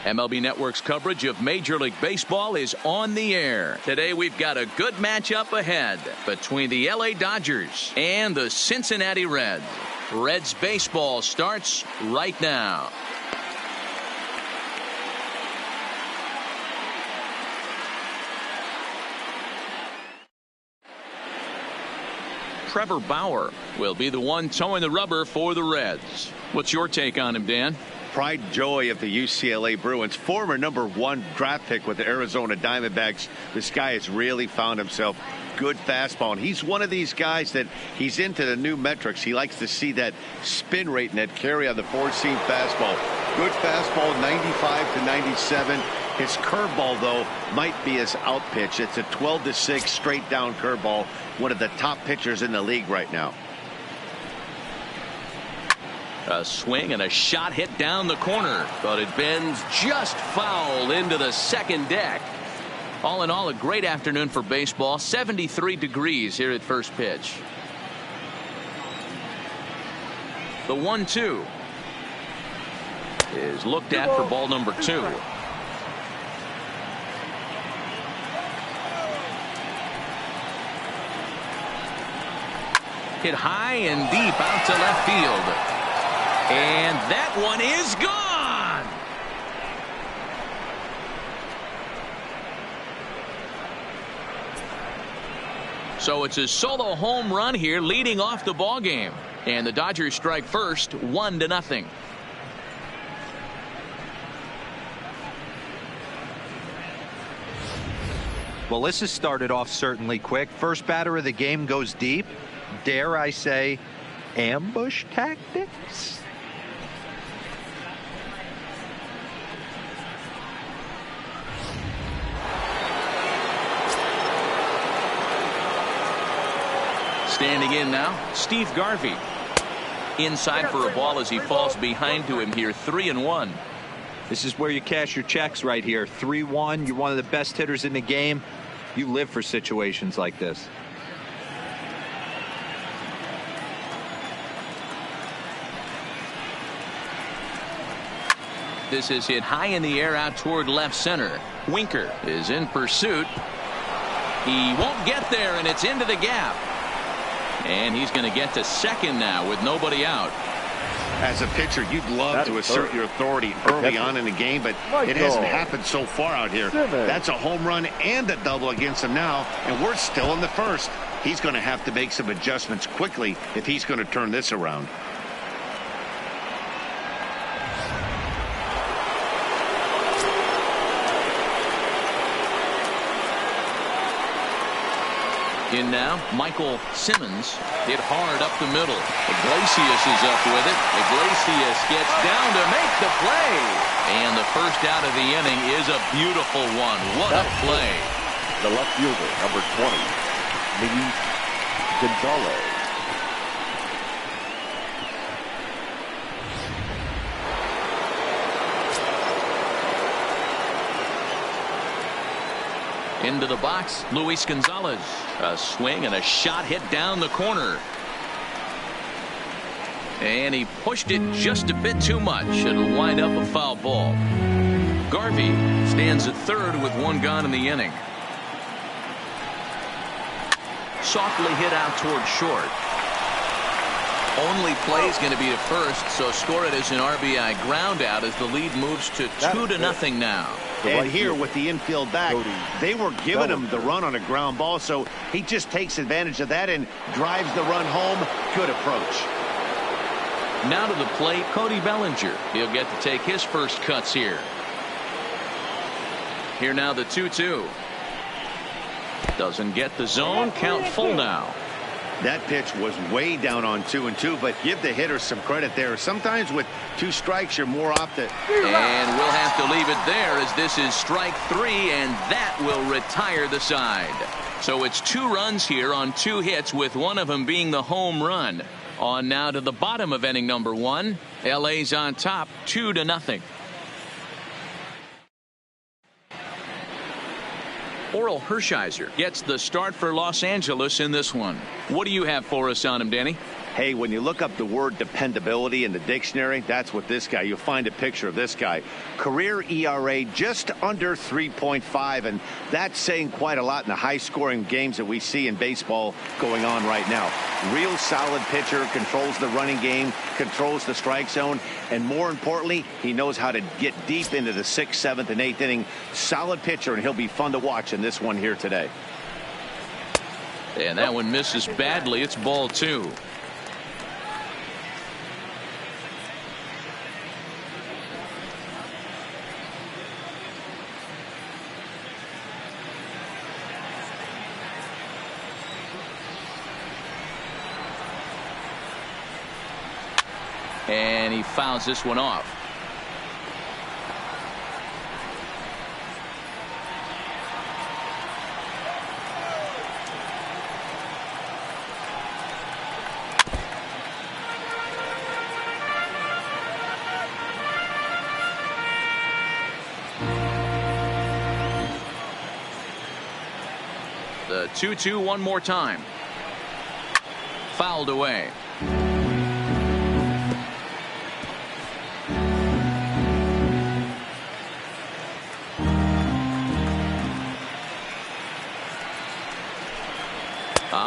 MLB Network's coverage of Major League Baseball is on the air. Today we've got a good matchup ahead between the LA Dodgers and the Cincinnati Reds. Reds baseball starts right now. Trevor Bauer will be the one towing the rubber for the Reds. What's your take on him, Dan? Pride and joy of the UCLA Bruins, former #1 draft pick with the Arizona Diamondbacks. This guy has really found himself good fastball, and he's one of these guys that he's into the new metrics. He likes to see that spin rate and that carry on the four-seam fastball. Good fastball, 95 to 97. His curveball, though, might be his out pitch. It's a 12-6 straight down curveball. One of the top pitchers in the league right now. A swing and a shot hit down the corner, but it bends just foul into the second deck. All in all, a great afternoon for baseball. 73 degrees here at first pitch. The 1-2 is looked at for ball number 2. Hit high and deep out to left field. And that one is gone. So it's a solo home run here leading off the ball game. And the Dodgers strike first, 1-0. Well, this has started off certainly quick. First batter of the game goes deep. Dare I say, ambush tactics? Standing in now, Steve Garvey. Inside for a ball as he falls behind to him here, 3-1. This is where you cash your checks right here. 3-1. You're one of the best hitters in the game. You live for situations like this. This is hit high in the air out toward left center. Winker is in pursuit. He won't get there, and it's into the gap. And he's going to get to second now with nobody out. As a pitcher, you'd love to assert your authority early on in the game, but it hasn't happened so far out here. That's a home run and a double against him now, and we're still in the first. He's going to have to make some adjustments quickly if he's going to turn this around. In now, Michael Simmons hit hard up the middle. Iglesias is up with it. Iglesias gets down to make the play. And the first out of the inning is a beautiful one. What a play. The left fielder, number 20, Miguel Gonzalez. Into the box, Luis Gonzalez. A swing and a shot hit down the corner. And he pushed it just a bit too much. It'll wind up a foul ball. Garvey stands at third with one gone in the inning. Softly hit out toward short. Only play is going to be to first, so score it as an RBI ground out as the lead moves to 2-0 now. And here with the infield back, they were giving him the run on a ground ball, so he just takes advantage of that and drives the run home. Good approach. Now to the plate, Cody Bellinger. He'll get to take his first cuts here. Here now the 2-2. Doesn't get the zone. Count full now. That pitch was way down on 2-2, but give the hitter some credit there. Sometimes with 2 strikes, you're more off the... And we'll have to leave it there as this is strike 3, and that will retire the side. So it's 2 runs here on 2 hits, with one of them being the home run. On now to the bottom of inning number 1. LA's on top, 2-0. Oral Hershiser gets the start for Los Angeles in this one. What do you have for us on him, Danny? Hey, when you look up the word dependability in the dictionary, that's what this guy, you'll find a picture of this guy. Career ERA just under 3.5, and that's saying quite a lot in the high-scoring games that we see in baseball going on right now. Real solid pitcher, controls the running game, controls the strike zone, and more importantly, he knows how to get deep into the 6th, 7th, and 8th inning. Solid pitcher, and he'll be fun to watch in this one here today. And that one misses badly. It's ball 2. And he fouls this one off. The 2-2 one more time. Fouled away.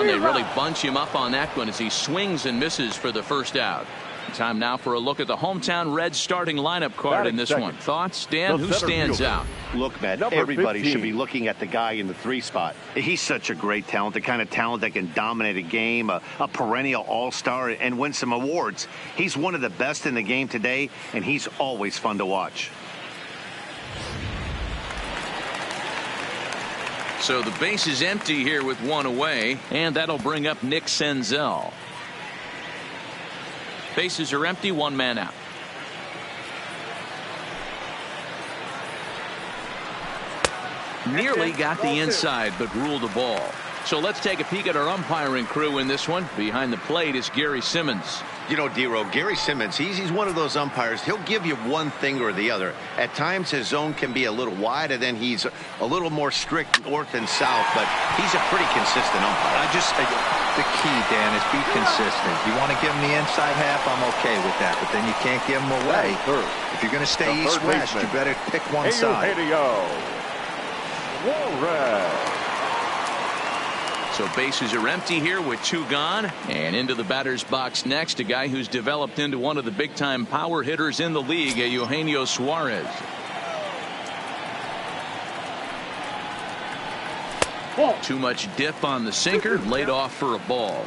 They really bunch him up on that one as he swings and misses for the first out. Time now for a look at the hometown Reds starting lineup card in this one. Thoughts, Dan? Who stands out? Look, Matt, everybody should be looking at the guy in the 3 spot. He's such a great talent, the kind of talent that can dominate a game, a perennial all-star, and win some awards. He's one of the best in the game today, and he's always fun to watch. So the base is empty here with 1 away, and that'll bring up Nick Senzel. Bases are empty, 1 man out. Nearly got the inside, but ruled the ball. So let's take a peek at our umpiring crew in this one. Behind the plate is Gary Simmons. You know, D-Row, Gary Simmons, he's one of those umpires. He'll give you one thing or the other. At times his zone can be a little wide, and then he's a little more strict north and south, but he's a pretty consistent umpire. The key, Dan, is be consistent. You want to give him the inside half, I'm okay with that, but then you can't give him away. If you're going to stay east-west, you better pick one side. So bases are empty here with 2 gone, and into the batter's box next, a guy who's developed into one of the big-time power hitters in the league, Eugenio Suarez. Too much dip on the sinker, laid off for a ball.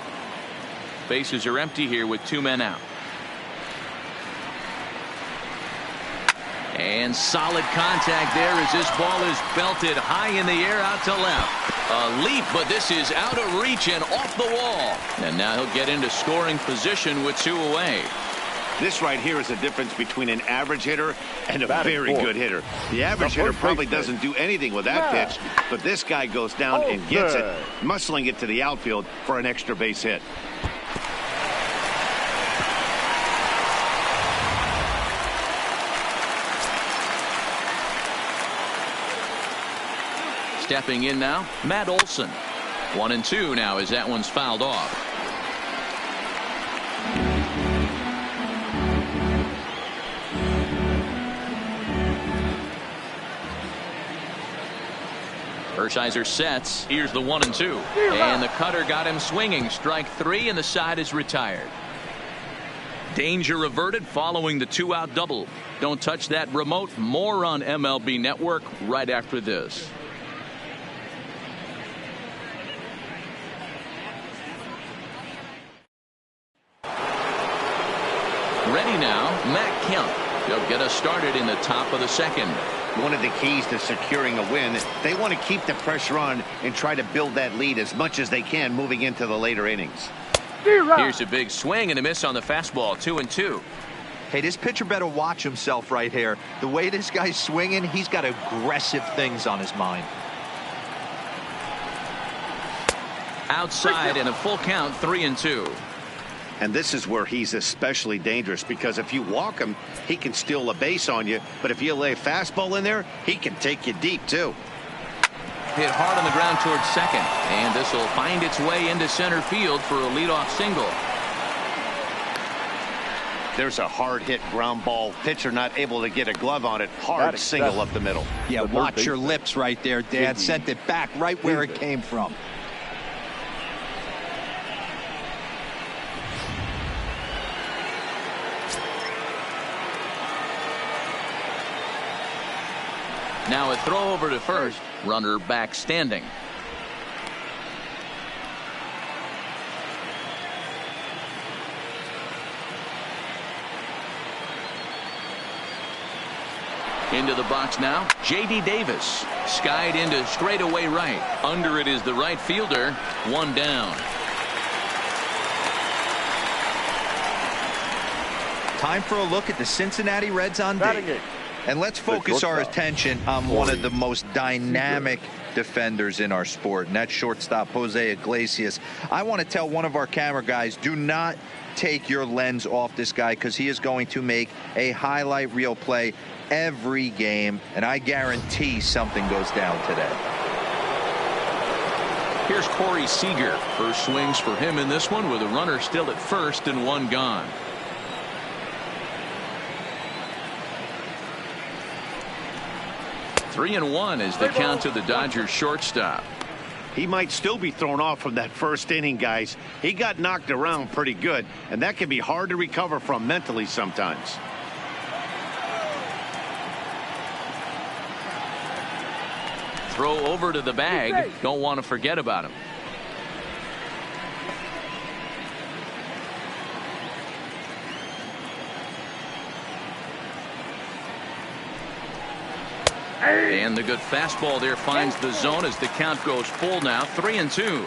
Bases are empty here with 2 men out. And solid contact there as this ball is belted high in the air out to left. A leap, but this is out of reach and off the wall. And now he'll get into scoring position with 2 away. This right here is the difference between an average hitter and a very good hitter. The average hitter probably doesn't do anything with that pitch, but this guy goes down and gets it, muscling it to the outfield for an extra base hit. Stepping in now, Matt Olson. 1-2 now as that one's fouled off. Hershiser sets. Here's the 1-2. And the cutter got him swinging. Strike 3, and the side is retired. Danger averted following the 2-out double. Don't touch that remote. More on MLB Network right after this. Ready now, Matt Kemp. He'll get us started in the top of the 2nd. One of the keys to securing a win, they want to keep the pressure on and try to build that lead as much as they can moving into the later innings. Here's a big swing and a miss on the fastball. 2-2. Hey, this pitcher better watch himself right here. The way this guy's swinging, he's got aggressive things on his mind. Outside and a full count. 3-2. And this is where he's especially dangerous, because if you walk him, he can steal a base on you. But if you lay a fastball in there, he can take you deep, too. Hit hard on the ground towards second. And this will find its way into center field for a leadoff single. There's a hard hit ground ball. Pitcher not able to get a glove on it. Hard single up the middle. Yeah, watch your lips right there, Dan. Sent it back right where it came from. Now a throw over to first. Runner back standing. Into the box now, J.D. Davis. Skied into straightaway right. Under it is the right fielder. One down. Time for a look at the Cincinnati Reds on D. And let's focus our attention on one of the most dynamic defenders in our sport, and that's shortstop Jose Iglesias. I want to tell one of our camera guys, do not take your lens off this guy, because he is going to make a highlight reel play every game, and I guarantee something goes down today. Here's Corey Seager. First swings for him in this one with a runner still at first and one gone. Three and one is the count to the Dodgers shortstop. He might still be thrown off from that first inning, guys. He got knocked around pretty good, and that can be hard to recover from mentally sometimes. Throw over to the bag. Don't want to forget about him. And the good fastball there finds the zone as the count goes full now. 3-2.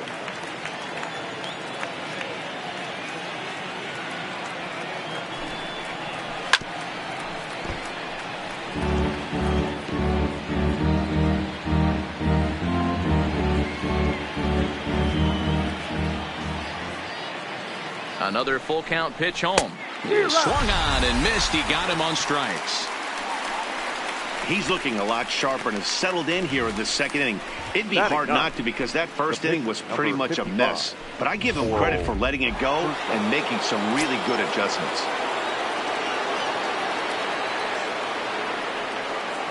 Another full count pitch home. He swung on and missed. He got him on strikes. He's looking a lot sharper and has settled in here in the second inning. It'd be hard not to, because that first inning was pretty much a mess. But I give him credit for letting it go and making some really good adjustments.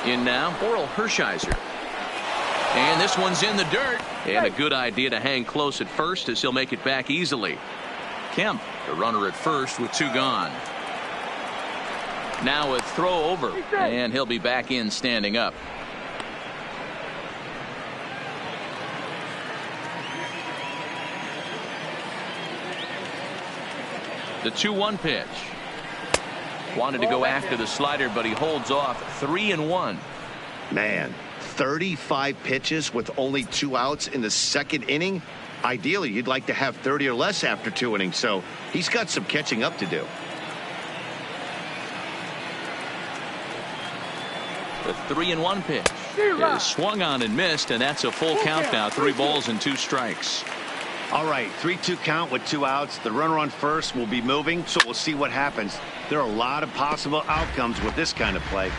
In now, Oral Hershiser. And this one's in the dirt. And a good idea to hang close at first, as he'll make it back easily. Kemp, the runner at first with two gone. Now a throw over, and he'll be back in standing up. The 2-1 pitch. Wanted to go after the slider, but he holds off. 3-1. Man, 35 pitches with only 2 outs in the second inning. Ideally, you'd like to have 30 or less after 2 innings, so he's got some catching up to do. The 3-1 pitch is swung on and missed, and that's a full count now. 3 balls and 2 strikes. All right, 3-2 count with 2 outs. The runner on first will be moving, so we'll see what happens. There are a lot of possible outcomes with this kind of play.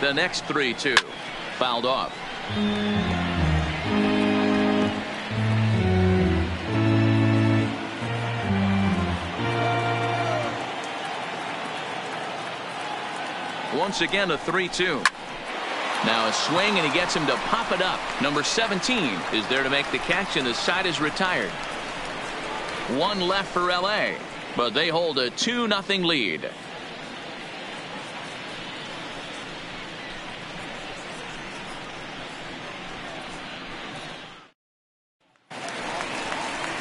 The next 3-2 fouled off. Once again a 3-2. Now a swing, and he gets him to pop it up. Number 17 is there to make the catch, and the side is retired. 1 left for LA, but they hold a 2-0 lead.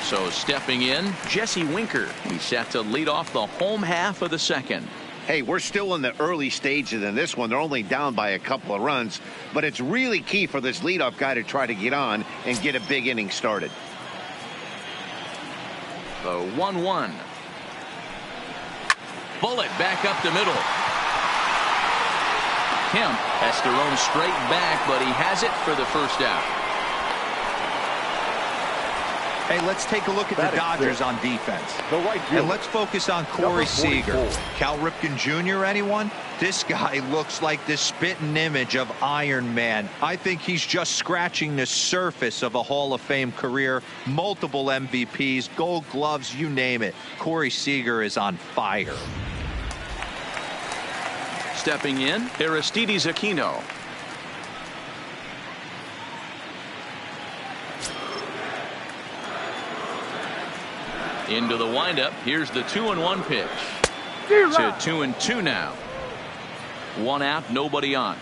So stepping in, Jesse Winker. He's set to lead off the home half of the second. Hey, we're still in the early stages in this one. They're only down by a couple of runs, but it's really key for this leadoff guy to try to get on and get a big inning started. The 1-1. Bullet back up the middle. Kemp has to roam straight back, but he has it for the first out. Hey, let's take a look at the Dodgers on defense. And let's focus on Corey Seager. Cal Ripken Jr., anyone? This guy looks like the spitting image of Iron Man. I think he's just scratching the surface of a Hall of Fame career. Multiple MVPs, Gold Gloves, you name it. Corey Seager is on fire. Stepping in, Aristides Aquino. Into the windup. Here's the 2-1 pitch. To 2-2 now. One out, nobody on.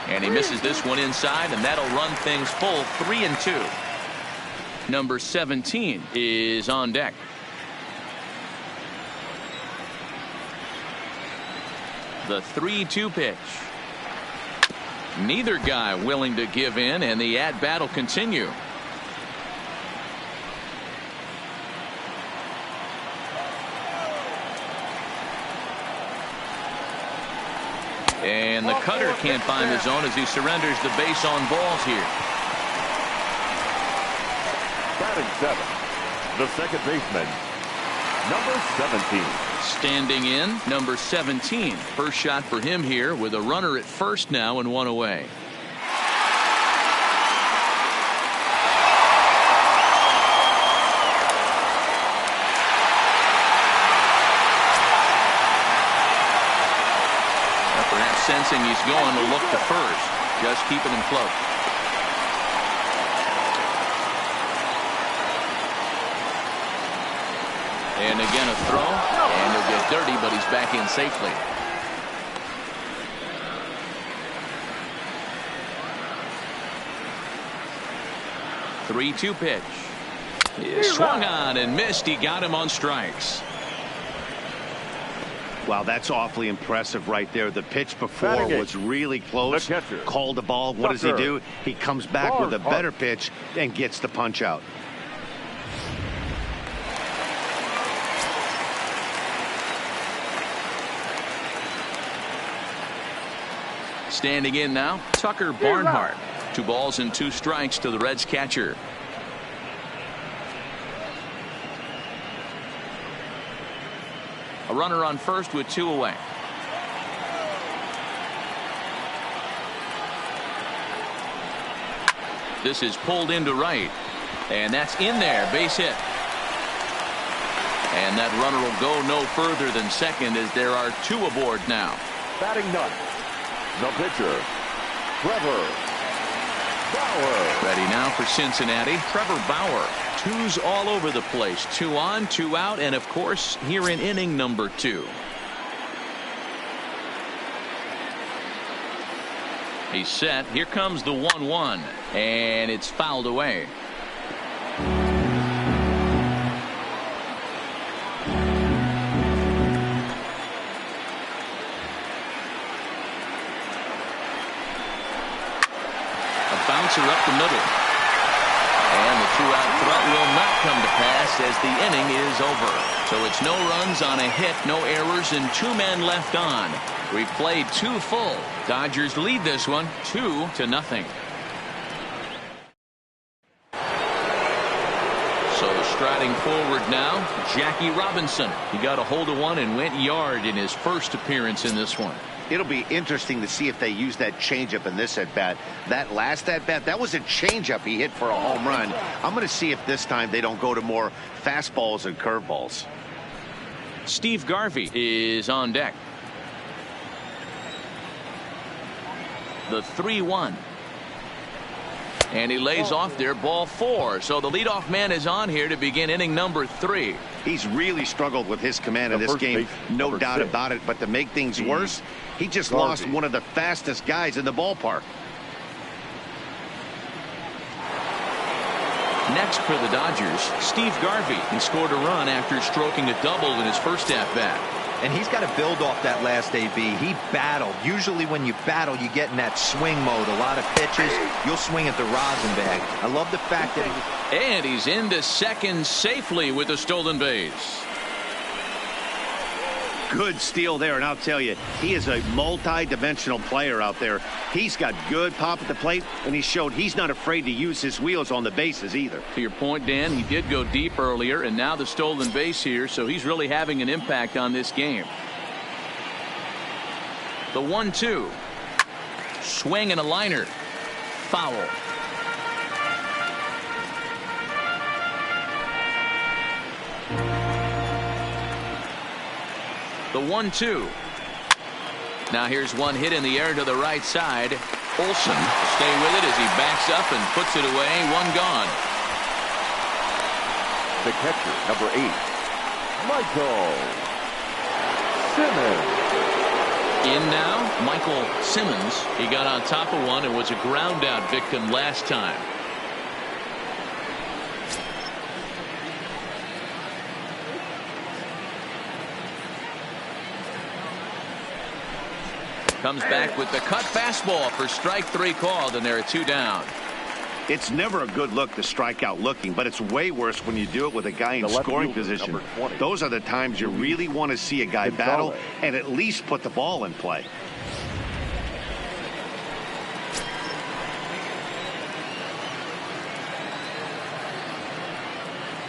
And he misses this one inside, and that'll run things full 3-2. Number 17 is on deck. The 3-2 pitch. Neither guy willing to give in, and the at-bat will continue. And the cutter can't find the zone as he surrenders the base on balls here. Batting seventh, the second baseman, number 17. Standing in, number 17. First shot for him here with a runner at first now and one away. Perhaps sensing he's going to look to first, just keeping him close. And again a throw, and he'll get dirty, but he's back in safely. The 3-2 pitch. He swung on and missed. He got him on strikes. Wow, that's awfully impressive right there. The pitch before was really close. Called the ball. What does he do? He comes back with a better pitch and gets the punch out. Standing in now, Tucker Barnhart. 2 balls and 2 strikes to the Reds catcher. A runner on first with 2 away. This is pulled into right, and that's in there, base hit. And that runner will go no further than second as there are 2 aboard now. Batting ninth, the pitcher, Trevor Bauer. Ready now for Cincinnati, Trevor Bauer. 2s all over the place. 2 on, 2 out, and of course here in inning number 2. He's set. Here comes the 1-1, and it's fouled away. A bouncer up the middle. And the 2-out threat will not come to pass as the inning is over. So it's no runs on a hit, no errors, and 2 men left on. We've played 2 full. Dodgers lead this one 2-0. So striding forward now, Jackie Robinson. He got a hold of one and went yard in his first appearance in this one. It'll be interesting to see if they use that changeup in this at-bat. That last at-bat, that was a changeup he hit for a home run. I'm going to see if this time they don't go to more fastballs and curveballs. Steve Garvey is on deck. The 3-1. And he lays off there, ball 4. So the leadoff man is on here to begin inning number 3. He's really struggled with his command in this game, no doubt about it. But to make things worse, he just lost one of the fastest guys in the ballpark. Next for the Dodgers, Steve Garvey. He scored a run after stroking a double in his first at-bat. And he's got to build off that last AB. He battled. Usually when you battle, you get in that swing mode. A lot of pitches, you'll swing at the rosin bag. I love the fact that and he's into second safely with a stolen base. Good steal there, and I'll tell you, he is a multi-dimensional player out there. He's got good pop at the plate, and he showed he's not afraid to use his wheels on the bases either. To your point, Dan, he did go deep earlier, and now the stolen base here, so he's really having an impact on this game. The 1-2. Swing and a liner. Foul. The 1-2. Now here's one hit in the air to the right side. Olsen stay with it as he backs up and puts it away. One gone. The catcher, number 8, Michael Simmons. In now, Michael Simmons. He got on top of one and was a ground out victim last time. Comes back with the cut fastball for strike 3 called, and there are 2 down. It's never a good look to strike out looking, but it's way worse when you do it with a guy in scoring position. Those are the times you really want to see a guy battle and at least put the ball in play.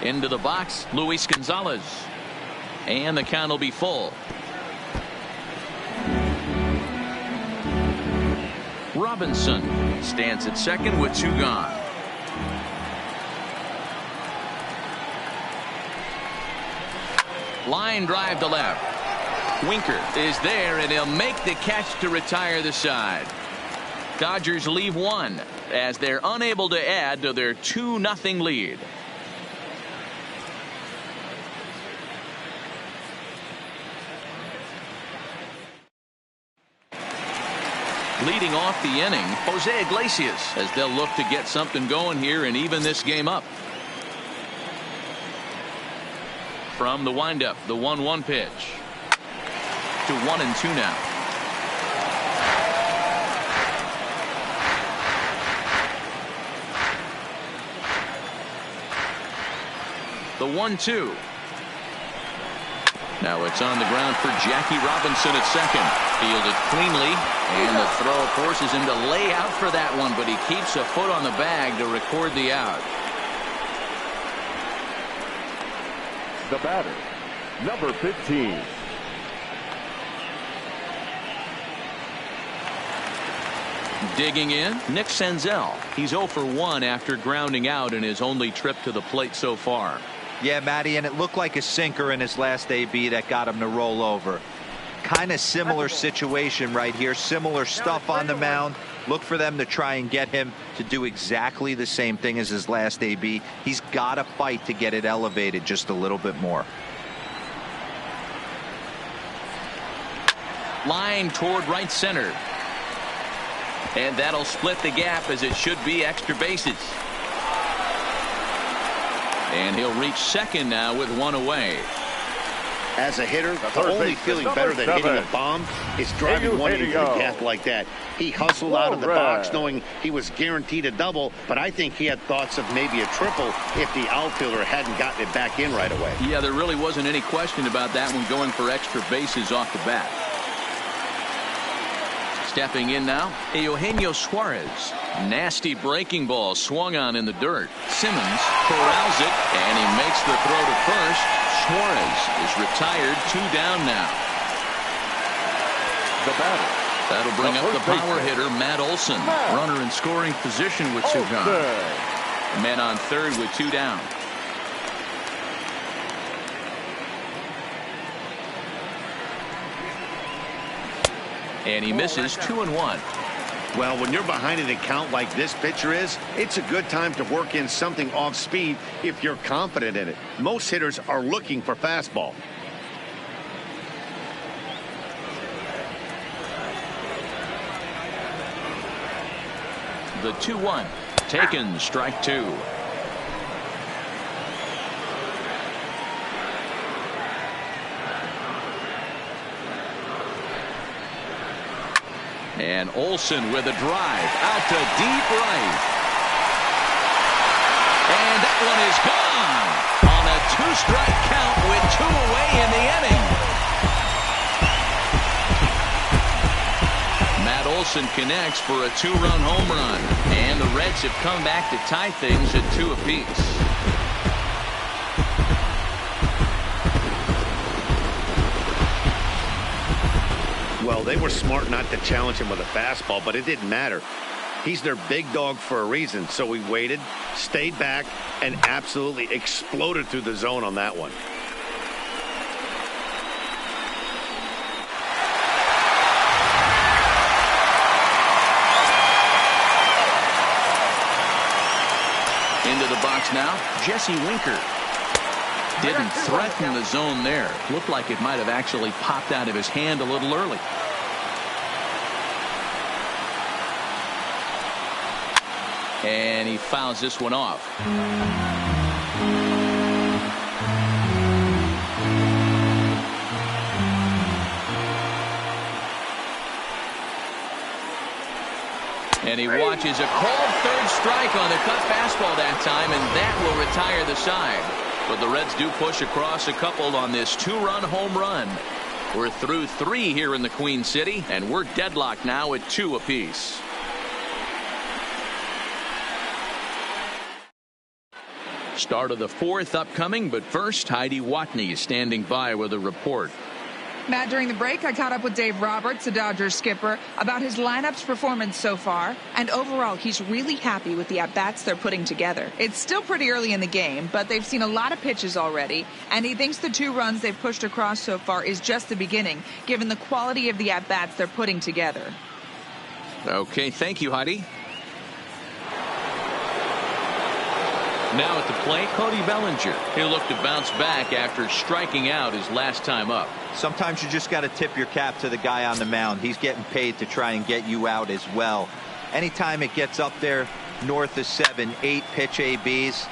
Into the box, Luis Gonzalez. And the count will be full. Robinson stands at second with 2 gone. Line drive to left. Winker is there, and he'll make the catch to retire the side. Dodgers leave 1 as they're unable to add to their 2-0 lead. Leading off the inning, Jose Iglesias, as they'll look to get something going here and even this game up. From the windup, the 1-1 pitch. To 1-2 now. The 1-2. Now it's on the ground for Jackie Robinson at second. Fielded cleanly, and the throw, of course, is him to lay out for that one, but he keeps a foot on the bag to record the out. The batter, number 15. Digging in, Nick Senzel. He's 0 for 1 after grounding out in his only trip to the plate so far. Yeah, Matty, and it looked like a sinker in his last AB that got him to roll over. Kind of similar situation right here. Similar stuff on the mound. Look for them to try and get him to do exactly the same thing as his last AB. He's got to fight to get it elevated just a little bit more. Line toward right center. And that'll split the gap, as it should be extra bases. And he'll reach second now with 1 away. As a hitter, the only feeling better than hitting a bomb is driving one into the gap like that. He hustled out of the box knowing he was guaranteed a double, but I think he had thoughts of maybe a triple if the outfielder hadn't gotten it back in right away. Yeah, there really wasn't any question about that one, going for extra bases off the bat. Stepping in now, Eugenio Suarez. Nasty breaking ball swung on in the dirt. Simmons corrals it, and he makes the throw to first. Suarez is retired, 2 down now. The batter. That'll bring up the power hitter, Matt Olson. Runner in scoring position with 2 gone. Men on third with 2 down. And he misses 2-1. Well, when you're behind an account like this pitcher is, it's a good time to work in something off speed if you're confident in it. Most hitters are looking for fastball. The 2-1. Taken, strike 2. And Olsen with a drive out to deep right. And that one is gone on a 2-strike count with 2 away in the inning. Wilson connects for a two-run home run. And the Reds have come back to tie things at 2 apiece. Well, they were smart not to challenge him with a fastball, but it didn't matter. He's their big dog for a reason, so he waited, stayed back, and absolutely exploded through the zone on that one. Into the box now, Jesse Winker. Didn't threaten the zone there. Looked like it might have actually popped out of his hand a little early. And he fouls this one off. And he watches a called third strike on the cut fastball that time, and that will retire the side. But the Reds do push across a couple on this two-run home run. We're through 3 here in the Queen City, and we're deadlocked now at 2 apiece. Start of the 4th upcoming, but first, Heidi Watney standing by with a report. Matt, during the break, I caught up with Dave Roberts, the Dodgers skipper, about his lineup's performance so far. And overall, he's really happy with the at-bats they're putting together. It's still pretty early in the game, but they've seen a lot of pitches already. And he thinks the 2 runs they've pushed across so far is just the beginning, given the quality of the at-bats they're putting together. Okay, thank you, Heidi. Now at the plate, Cody Bellinger. He'll look to bounce back after striking out his last time up. Sometimes you just got to tip your cap to the guy on the mound. He's getting paid to try and get you out as well. Anytime it gets up there north of 7, 8 pitch ABs,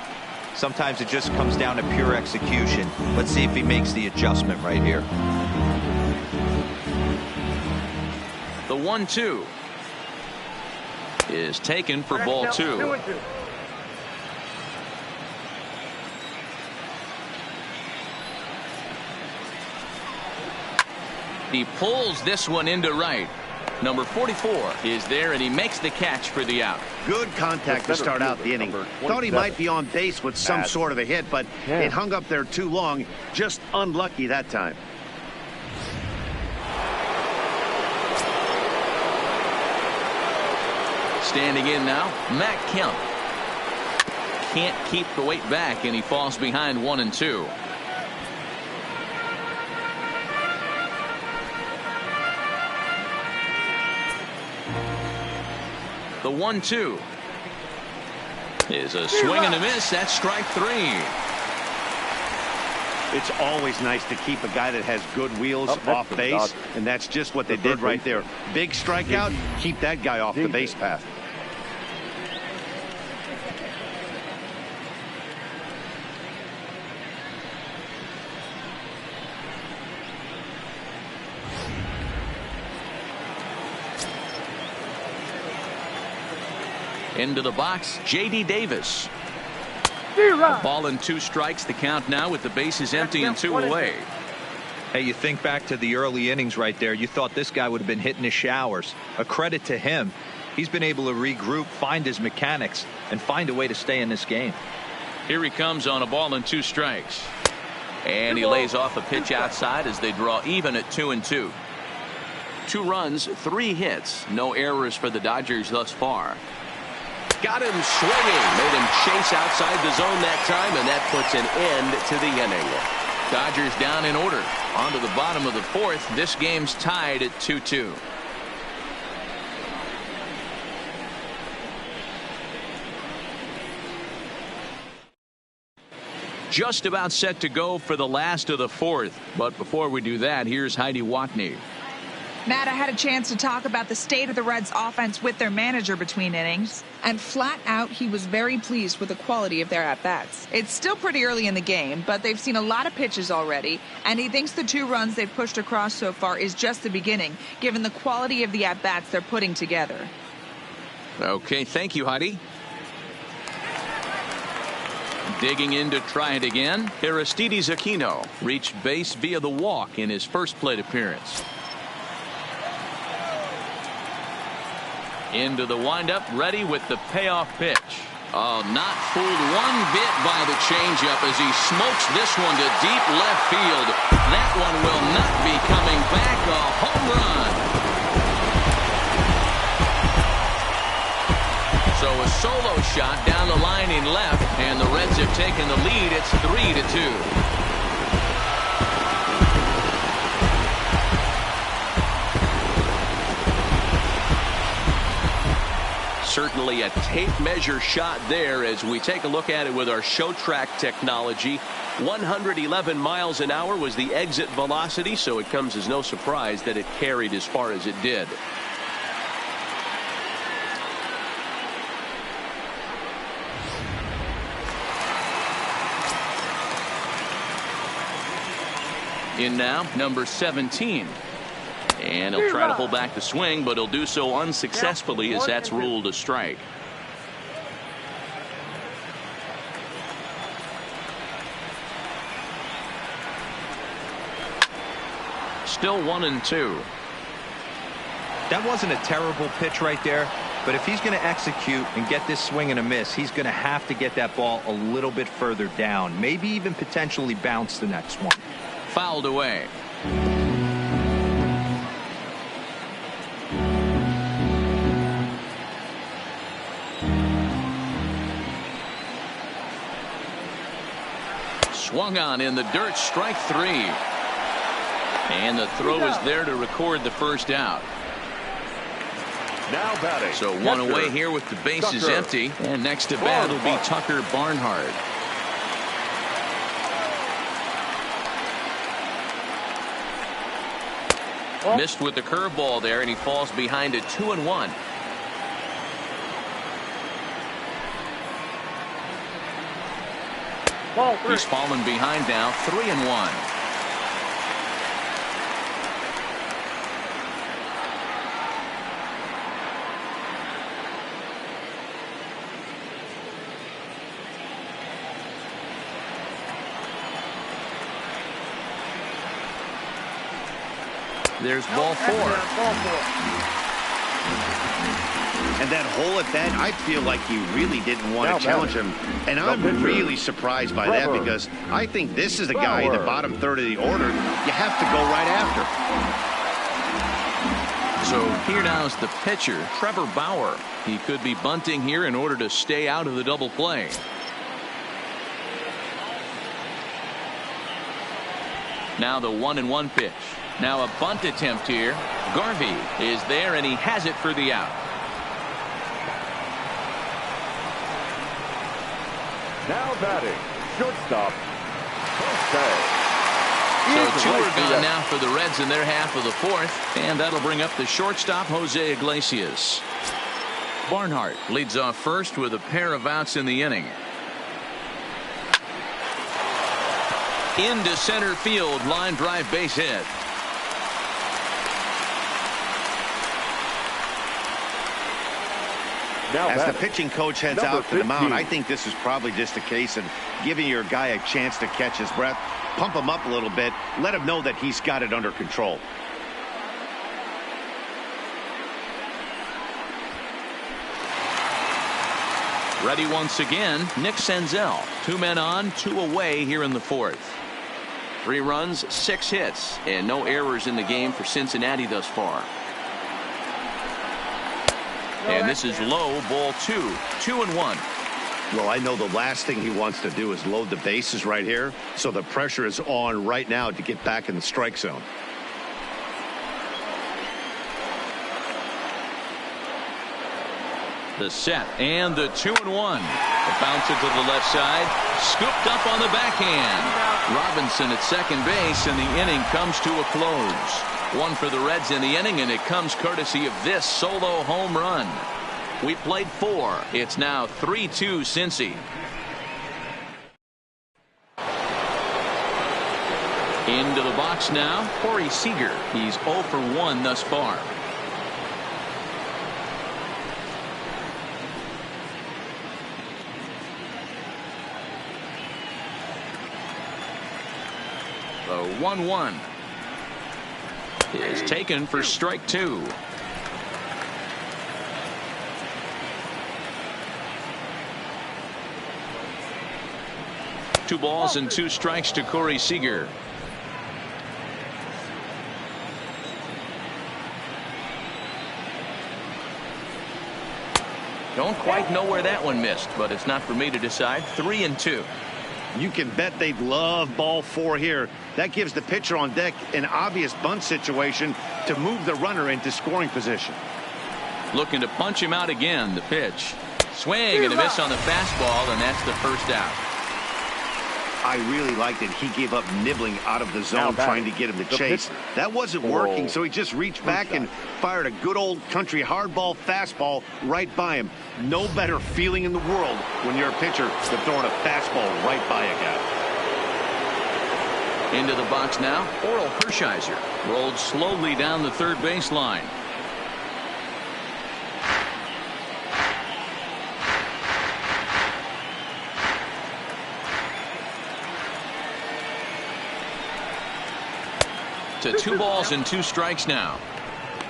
sometimes it just comes down to pure execution. Let's see if he makes the adjustment right here. The 1-2 is taken for ball 2. He pulls this one into right. Number 44 is there, and he makes the catch for the out. Good contact to start out the inning. Thought he might be on base with some sort of a hit, but it hung up there too long. Just unlucky that time. Standing in now, Matt Kemp. Can't keep the weight back, and he falls behind 1-2. The 1-2 is a swing and a miss. That's strike 3. It's always nice to keep a guy that has good wheels off base, and that's just what they did right there. Big strikeout, keep that guy off the base path. Into the box, J.D. Davis. A ball and 2 strikes, the count now with the bases empty and 2 away. Hey, you think back to the early innings right there. You thought this guy would have been hitting his showers. A credit to him. He's been able to regroup, find his mechanics, and find a way to stay in this game. Here he comes on a ball and 2 strikes. And he lays off a pitch outside as they draw even at 2-2. 2 runs, 3 hits. No errors for the Dodgers thus far. Got him swinging. Made him chase outside the zone that time, and that puts an end to the inning. Dodgers down in order. On to the bottom of the 4th. This game's tied at 2-2. Just about set to go for the last of the 4th. But before we do that, here's Heidi Watney. Matt, I had a chance to talk about the state of the Reds' offense with their manager between innings, and flat out, he was very pleased with the quality of their at-bats. It's still pretty early in the game, but they've seen a lot of pitches already, and he thinks the 2 runs they've pushed across so far is just the beginning, given the quality of the at-bats they're putting together. Okay, thank you, Heidi. Digging in to try it again, Aristides Aquino reached base via the walk in his first plate appearance. Into the windup, ready with the payoff pitch. Oh, not fooled one bit by the changeup as he smokes this one to deep left field. That one will not be coming back. A home run. So a solo shot down the line in left, and the Reds have taken the lead. It's 3-2. Certainly a tape measure shot there as we take a look at it with our show track technology. 111 miles an hour was the exit velocity, so it comes as no surprise that it carried as far as it did. In now, number 17. And he'll try to pull back the swing, but he'll do so unsuccessfully as that's ruled a strike. Still 1-2. That wasn't a terrible pitch right there, but if he's going to execute and get this swing and a miss, he's going to have to get that ball a little bit further down, maybe even potentially bounce the next one. Fouled away. Swung on in the dirt, strike 3. And the throw is there to record the first out. Now batting. So one away here with the bases empty. And next to bat will be Tucker Barnhart. Missed with the curveball there, and he falls behind at 2-1. He's fallen behind now, 3-1. There's ball 4. And that hole at bat, I feel like he really didn't want to challenge him. And I'm really surprised by that because I think this is the guy in the bottom third of the order you have to go right after. So here now is the pitcher, Trevor Bauer. He could be bunting here in order to stay out of the double play. Now the 1-1 pitch. Now a bunt attempt here. Garvey is there, and he has it for the out. Now batting, shortstop. So 2 are gone now for the Reds in their half of the 4th, and that'll bring up the shortstop, Jose Iglesias. Barnhart leads off first with a pair of outs in the inning. Into center field, line drive, base hit. As the pitching coach heads out to the mound, I think this is probably just a case of giving your guy a chance to catch his breath, pump him up a little bit, let him know that he's got it under control. Ready once again, Nick Senzel. 2 men on, 2 away here in the 4th. 3 runs, 6 hits, and no errors in the game for Cincinnati thus far. And this is low, ball 2. 2-1. Well, I know the last thing he wants to do is load the bases right here, so the pressure is on right now to get back in the strike zone. The set and the 2-1. A bouncer to the left side, scooped up on the backhand. Robinson at second base, and the inning comes to a close. 1 for the Reds in the inning, and it comes courtesy of this solo home run. We played 4. It's now 3-2 Cincy. Into the box now, Corey Seager. He's 0 for 1 thus far. The 1-1 is taken for strike 2. 2 balls and 2 strikes to Corey Seager. Don't quite know where that one missed, but it's not for me to decide. 3-2. You can bet they'd love ball 4 here. That gives the pitcher on deck an obvious bunt situation to move the runner into scoring position. Looking to punch him out again. The pitch. Swing and a miss on the fastball, and that's the first out. I really liked it. He gave up nibbling out of the zone trying to get him to chase. That wasn't working, so he just reached back and fired a good old country hardball fastball right by him. No better feeling in the world when you're a pitcher than throwing a fastball right by a guy. Into the box now, Oral Hershiser rolled slowly down the third baseline. To 2 balls and 2 strikes now.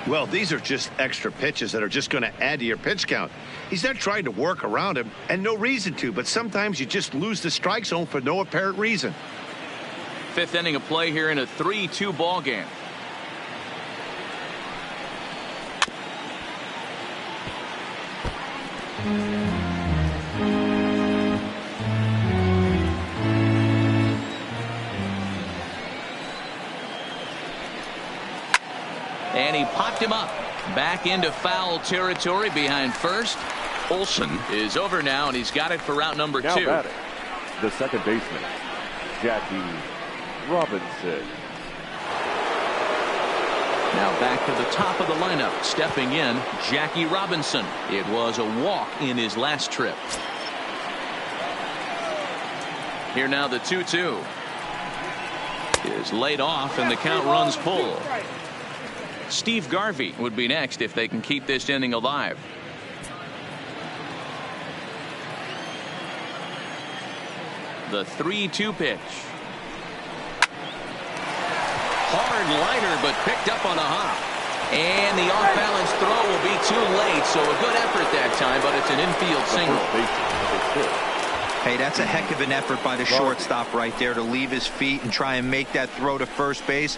Well, these are just extra pitches that are just going to add to your pitch count. He's not trying to work around him, and no reason to, but sometimes you just lose the strike zone for no apparent reason. 5th inning of play here in a 3-2 ball game. And he popped him up. Back into foul territory behind first. Olsen is over now, and he's got it for route number 2. Now batting, the second baseman, Jackie Robinson. Now back to the top of the lineup. Stepping in, Jackie Robinson. It was a walk in his last trip. Here now the 2-2. Is laid off, and the count runs full. Steve Garvey would be next if they can keep this inning alive. The 3-2 pitch. Hard liner, but picked up on a hop. And the off-balance throw will be too late, so a good effort that time, but it's an infield single. Hey, that's a heck of an effort by the shortstop right there to leave his feet and try and make that throw to first base.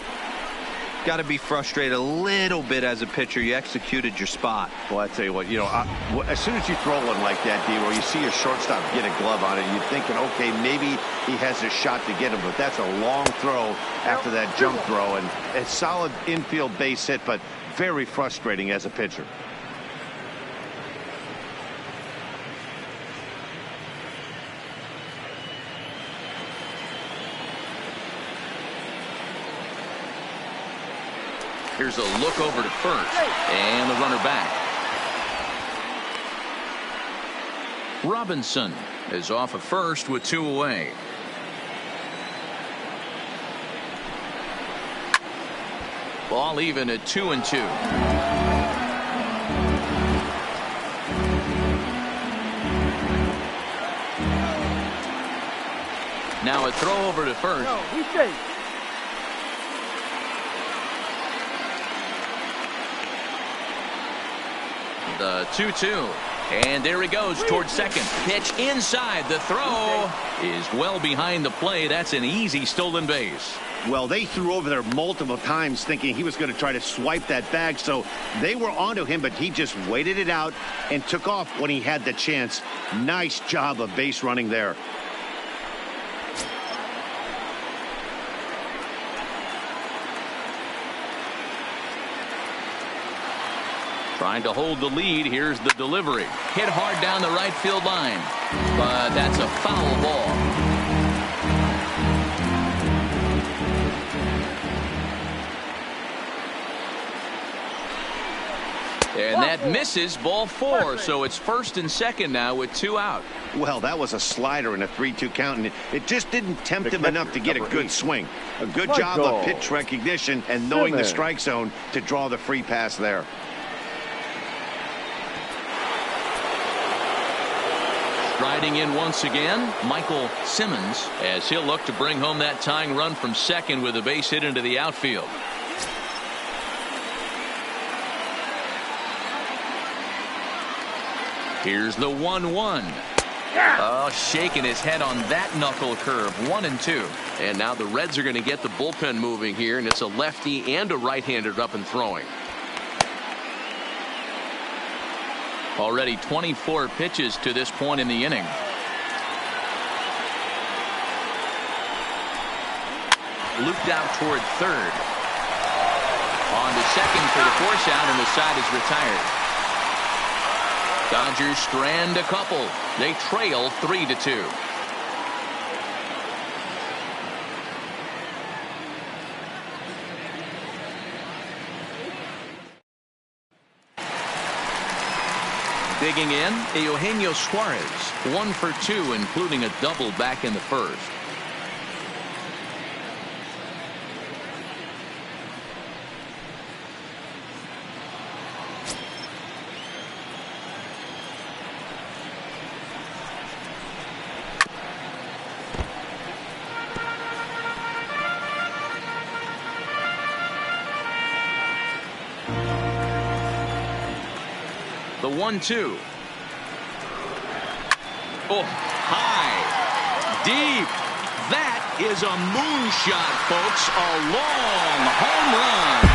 Got to be frustrated a little bit as a pitcher. You executed your spot. Well, I tell you what, as soon as you throw one like that, D, where you see your shortstop get a glove on it, you're thinking, okay, maybe he has a shot to get him, but that's a long throw after that jump throw, and a solid infield base hit, but very frustrating as a pitcher. Here's a look over to first, and the runner back. Robinson is off of first with 2 away. Ball even at 2-2. Now a throw over to first. The 2-2, and there he goes towards second. Pitch inside. The throw is well behind the play. That's an easy stolen base. Well, they threw over there multiple times thinking he was going to try to swipe that bag, so they were onto him, but he just waited it out and took off when he had the chance. Nice job of base running there. Trying to hold the lead. Here's the delivery. Hit hard down the right field line. But that's a foul ball. And that misses, ball 4. So it's first and second now with 2 out. Well, that was a slider in a 3-2 count, and it just didn't tempt him enough to get a good swing. A good job of pitch recognition and knowing the strike zone to draw the free pass there. Riding in once again, Michael Simmons, as he'll look to bring home that tying run from second with a base hit into the outfield. Here's the 1-1. Oh, shaking his head on that knuckle curve. 1-2. And now the Reds are going to get the bullpen moving here, and it's a lefty and a right-hander up and throwing. Already 24 pitches to this point in the inning. Looped out toward third. On to second for the force out, and the side is retired. Dodgers strand a couple. They trail 3-2. Digging in, Eugenio Suarez, 1 for 2, including a double back in the first. The 1-2. Oh, high, deep. That is a moonshot, folks. A long home run.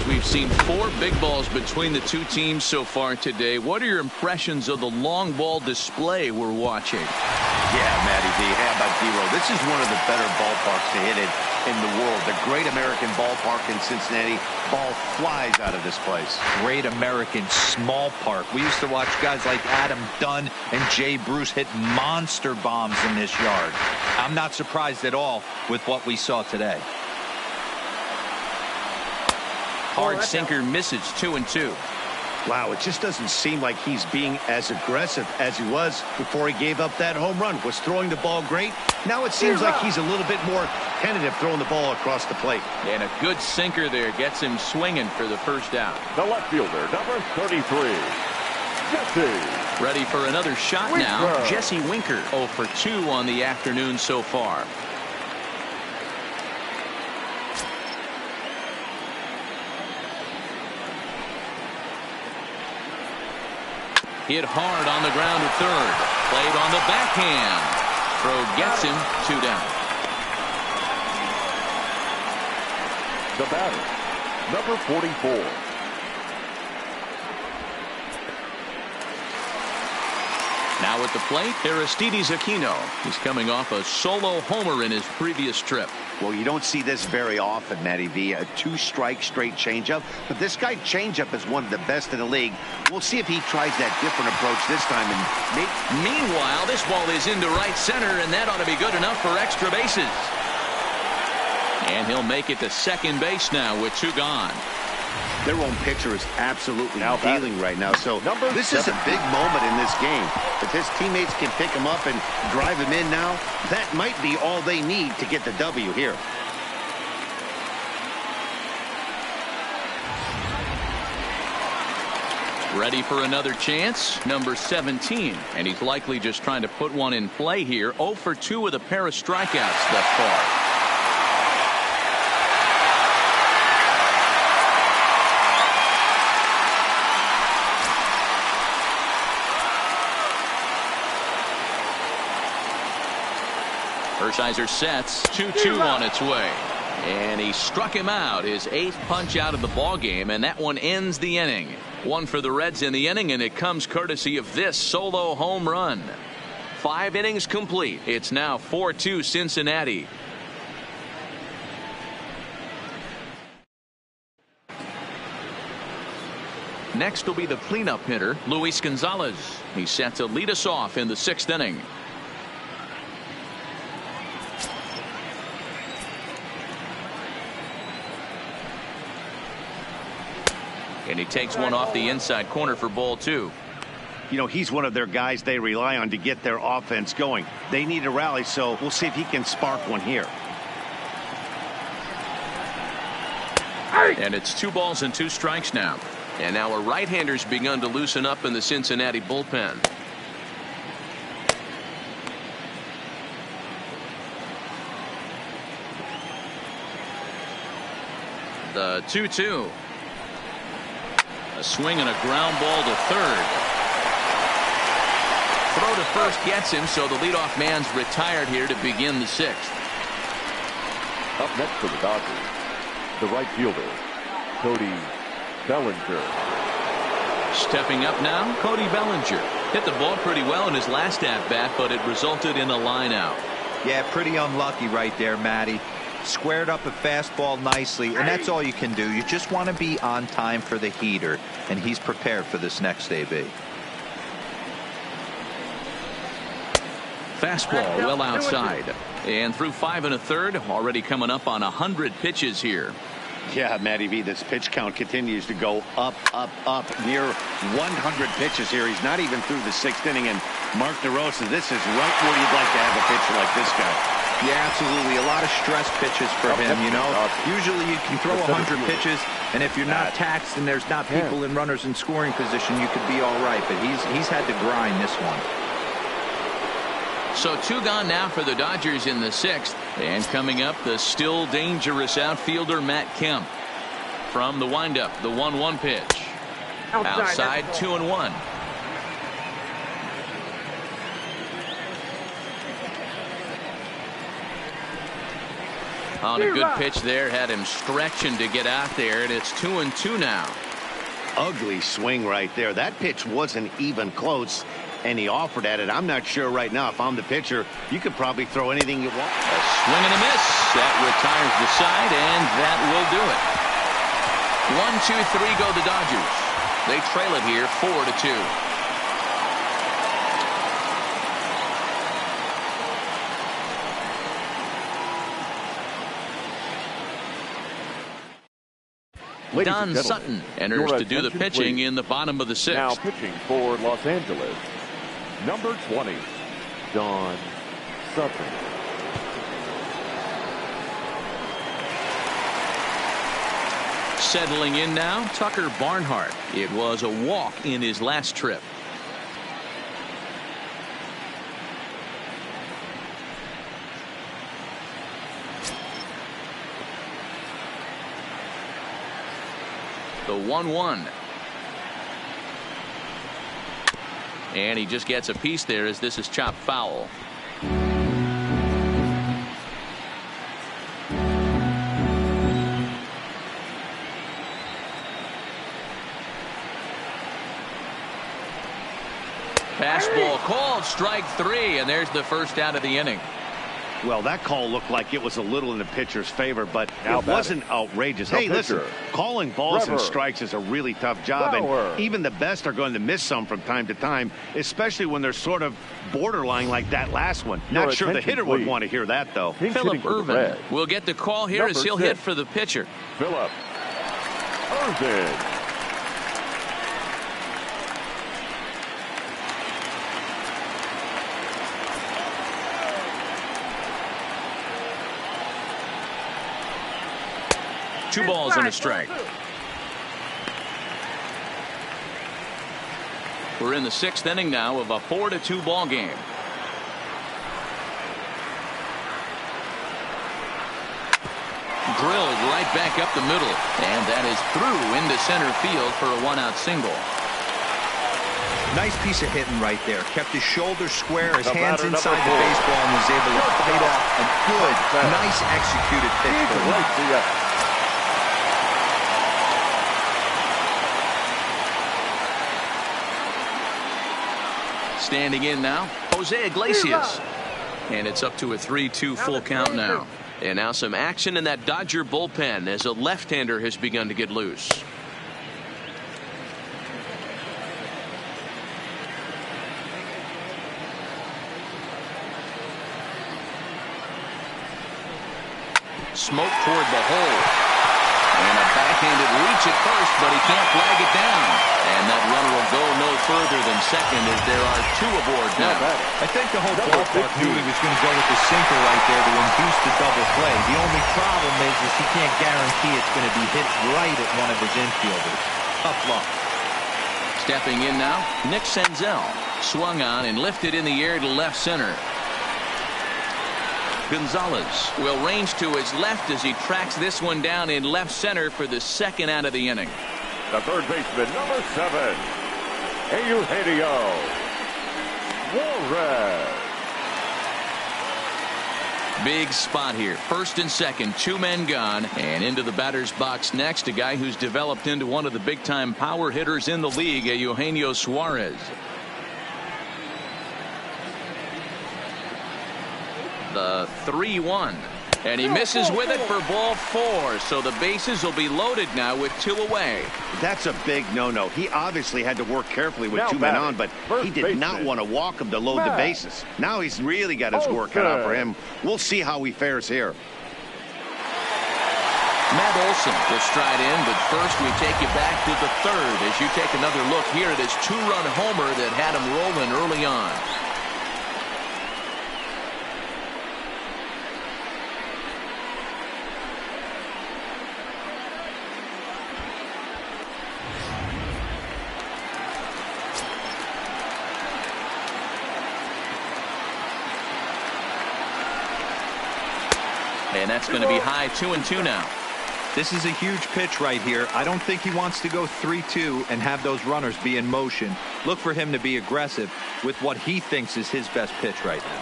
We've seen 4 big balls between the two teams so far today. What are your impressions of the long ball display we're watching? Yeah, Matty V. How about D-Roll? This is one of the better ballparks to hit it in the world. The Great American Ballpark in Cincinnati. Ball flies out of this place. Great American small park. We used to watch guys like Adam Dunn and Jay Bruce hit monster bombs in this yard. I'm not surprised at all with what we saw today. Hard sinker misses. 2-2. Wow, it just doesn't seem like he's being as aggressive as he was before he gave up that home run. Was throwing the ball great. Now it seems like he's a little bit more tentative throwing the ball across the plate. And a good sinker there gets him swinging for the first out. The left fielder, number 33, Jesse. Ready for another shot now. Jesse Winker, 0 for 2 on the afternoon so far. Hit hard on the ground to third. Played on the backhand. Throw gets him. 2 down. The batter, number 44. Now at the plate, Aristides Aquino. He's coming off a solo homer in his previous trip. Well, you don't see this very often, Matty V. A 2-strike straight changeup. But this guy changeup is one of the best in the league. We'll see if he tries that different approach this time. And meanwhile, this ball is into right center, and that ought to be good enough for extra bases. And he'll make it to second base now with 2 gone. Their own pitcher is absolutely dealing right now. So this is a big moment in this game. If his teammates can pick him up and drive him in now, that might be all they need to get the W here. Ready for another chance, number 17. And he's likely just trying to put one in play here. 0 for 2 with a pair of strikeouts thus far. Hershiser sets. 2-2 on its way. And he struck him out, his 8th punch out of the ball game, and that one ends the inning. 1 for the Reds in the inning, and it comes courtesy of this solo home run. 5 innings complete. It's now 4-2 Cincinnati. Next will be the cleanup hitter, Luis Gonzalez. He's set to lead us off in the 6th inning. And he takes one off the inside corner for ball 2. You know, he's one of their guys they rely on to get their offense going. They need a rally, so we'll see if he can spark one here. And it's 2 balls and 2 strikes now. And now a right-hander's begun to loosen up in the Cincinnati bullpen. The 2-2. A swing and a ground ball to third. Throw to first gets him, so the leadoff man's retired here to begin the sixth. Up next for the Dodgers, the right fielder, Cody Bellinger. Stepping up now, Cody Bellinger. Hit the ball pretty well in his last at-bat, but it resulted in a line out. Yeah, pretty unlucky right there, Matty. Squared up a fastball nicely, and that's all you can do. You just want to be on time for the heater, and he's prepared for this next AB. Fastball well outside. And through 5 1/3, already coming up on 100 pitches here. Yeah, Matty V, this pitch count continues to go up, near 100 pitches here. He's not even through the 6th inning, and Mark DeRosa, this is right where you'd like to have a pitcher like this guy. Yeah, absolutely. A lot of stress pitches for him, you know. Usually you can throw 100 pitches, and if you're not taxed and there's not people in runners in scoring position, you could be all right. But he's had to grind this one. So 2 gone now for the Dodgers in the 6th. And coming up, the still dangerous outfielder Matt Kemp. From the windup, the 1-1 pitch. Outside 2-1. On a good pitch there, had him stretching to get out there, and it's 2-2 now. Ugly swing right there. That pitch wasn't even close, and he offered at it. I'm not sure right now if I'm the pitcher, you could probably throw anything you want. A swing and a miss. That retires the side, and that will do it. 1-2-3 go the Dodgers. They trail it here 4-2. Don Sutton enters to do the pitching in the bottom of the 6th. Now pitching for Los Angeles, number 20, Don Sutton. Settling in now, Tucker Barnhart. It was a walk in his last trip. The 1-1. And he just gets a piece there as this is chopped foul. Fastball called, strike 3, and there's the first out of the inning. Well, that call looked like it was a little in the pitcher's favor, but it wasn't outrageous. Hey, listen, calling balls and strikes is a really tough job, and even the best are going to miss some from time to time, especially when they're sort of borderline like that last one. Not sure the hitter would want to hear that, though. Phillip Ervin will get the call here as he'll hit for the pitcher. Phillip Ervin. Two balls and a strike. We're in the 6th inning now of a 4-2 ball game. Drilled right back up the middle, and that is through into center field for a 1-out single. Nice piece of hitting right there. Kept his shoulders square, his hands inside the baseball, and was able to fight off a good, nice executed pitch. Standing in now, Jose Iglesias. And it's up to a 3-2 full count now. And now some action in that Dodger bullpen as a left-hander has begun to get loose. Smoke toward the hole. And a backhanded reach at first, but he can't flag it down. And that runner will go no further than second as there are 2 aboard now. I think the whole ballpark knew he was going to go with the sinker right there to induce the double play. The only problem is he can't guarantee it's going to be hit right at one of his infielders. tough luck. Stepping in now, Nick Senzel. Swung on and lifted in the air to left center. Gonzalez will range to his left as he tracks this one down in left center for the second out of the inning. The third baseman, number 7, Eugenio Suarez. Big spot here. First and second, 2 men gone. And into the batter's box next, a guy who's developed into one of the big-time power hitters in the league, Eugenio Suarez. The 3-1. And he misses with it for ball 4. So the bases will be loaded now with 2 away. That's a big no-no. He obviously had to work carefully with 2 men on, but he did not want to walk him to load the bases. Now he's really got his work cut out for him. We'll see how he fares here. Matt Olson will stride in, but first we take you back to the 3rd as you take another look here at his 2-run homer that had him rolling early on. And that's going to be high 2-2 now. This is a huge pitch right here. I don't think he wants to go 3-2 and have those runners be in motion. Look for him to be aggressive with what he thinks is his best pitch right now.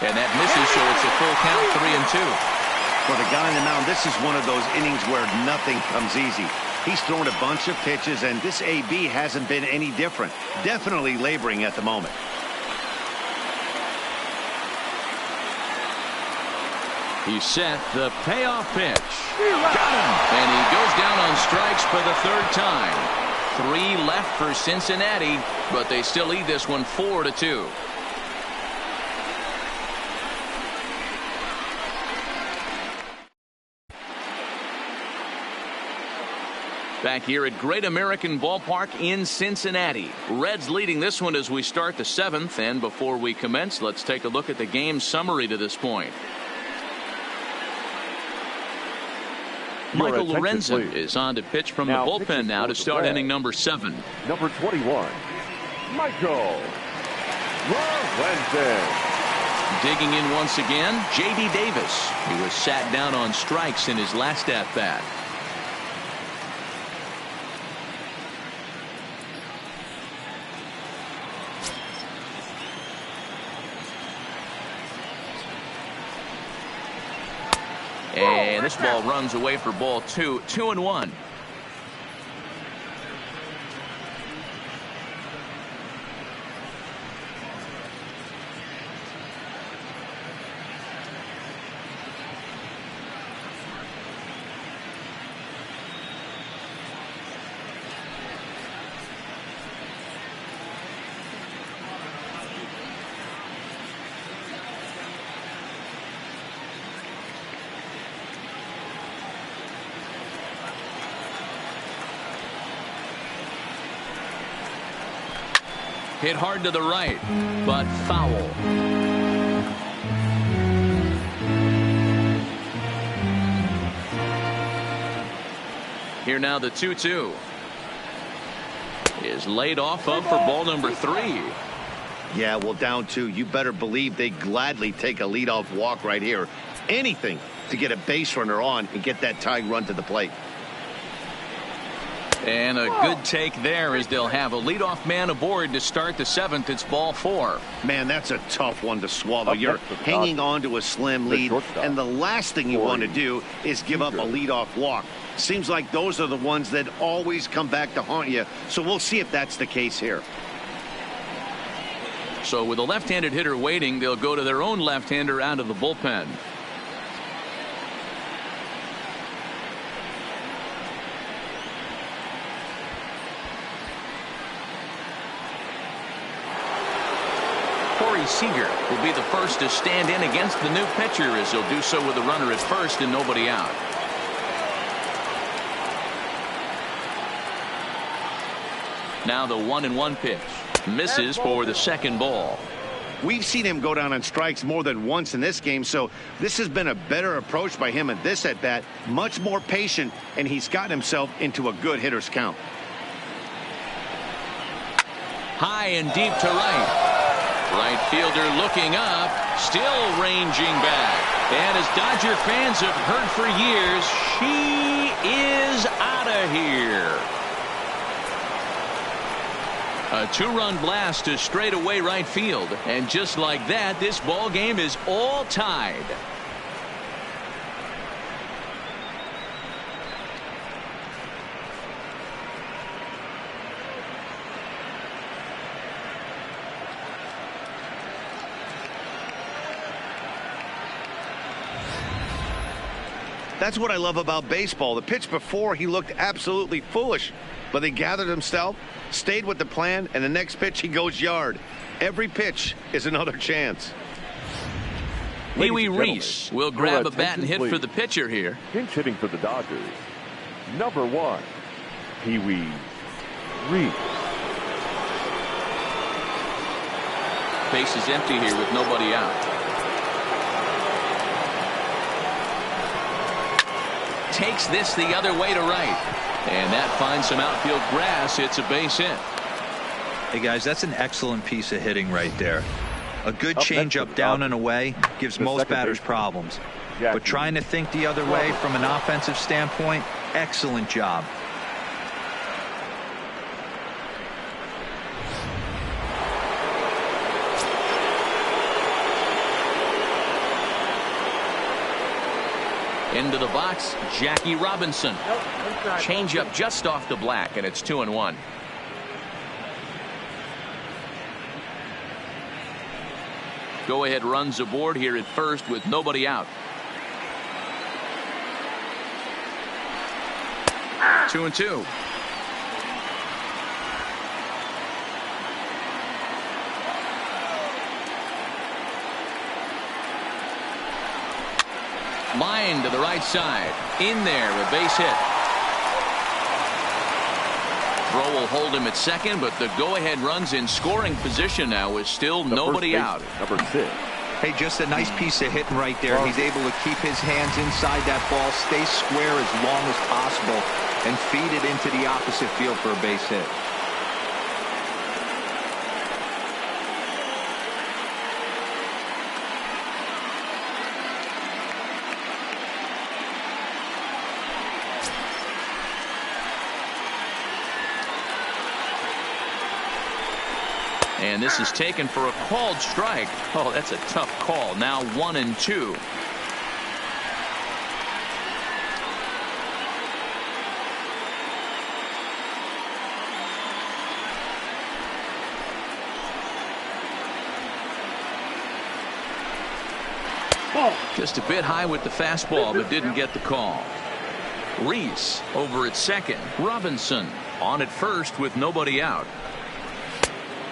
And that misses, so it's a full count, 3-2. For the guy on the mound, this is one of those innings where nothing comes easy. He's thrown a bunch of pitches, and this AB hasn't been any different. Definitely laboring at the moment. He set the payoff pitch. Got him. And he goes down on strikes for the 3rd time. 3 left for Cincinnati, but they still lead this one 4-2. Back here at Great American Ballpark in Cincinnati. Reds leading this one as we start the 7th. And before we commence, let's take a look at the game summary to this point. Michael Lorenzen is on to pitch from the bullpen now to start inning number 7. Number 21, Michael Lorenzen. Digging in once again, J.D. Davis, who was sat down on strikes in his last at-bat. And this ball runs away for ball 2, 2-1. Hit hard to the right, but foul. Here now the 2-2 is laid off of for ball number 3. Yeah, well, down 2. You better believe they gladly take a leadoff walk right here. Anything to get a base runner on and get that tying run to the plate. And a good take there as they'll have a leadoff man aboard to start the 7th. It's ball 4. Man, that's a tough one to swallow. You're hanging on to a slim lead, and the last thing you want to do is give up a leadoff walk. Seems like those are the ones that always come back to haunt you, so we'll see if that's the case here. So with a left-handed hitter waiting, they'll go to their own left-hander out of the bullpen. Seager will be the first to stand in against the new pitcher as he'll do so with a runner at first and nobody out. Now the 1-1 pitch misses for the second ball. We've seen him go down on strikes more than once in this game, so this has been a better approach by him at this at-bat. Much more patient, and he's gotten himself into a good hitter's count. High and deep to right. Right fielder looking up, still ranging back. And as Dodger fans have heard for years, she is out of here. A two-run blast to straightaway right field. And just like that, this ball game is all tied. That's what I love about baseball. The pitch before, he looked absolutely foolish, but he gathered himself, stayed with the plan, and the next pitch he goes yard. Every pitch is another chance. Pee Wee Reese will grab a bat and hit for the pitcher here. Pinch hitting for the Dodgers, number 1, Pee Wee Reese. Base is empty here with nobody out. Takes this the other way to right, and that finds some outfield grass. It's a base hit. Hey guys, that's an excellent piece of hitting right there. A good changeup down and away gives most batters problems, but trying to think the other way from an offensive standpoint, excellent job. Into the box, Jackie Robinson. Changeup just off the black, and it's 2-1. Go ahead runs aboard here at first with nobody out. 2-2. Line to the right side. In there, a base hit. Throw will hold him at second, but the go-ahead run's in scoring position now with still nobody out. Number 6. Hey, just a nice piece of hitting right there. He's able to keep his hands inside that ball, stay square as long as possible, and feed it into the opposite field for a base hit. And this is taken for a called strike. Oh, that's a tough call. Now 1-2. Just a bit high with the fastball, but didn't get the call. Reese over at second. Robinson on at first with nobody out.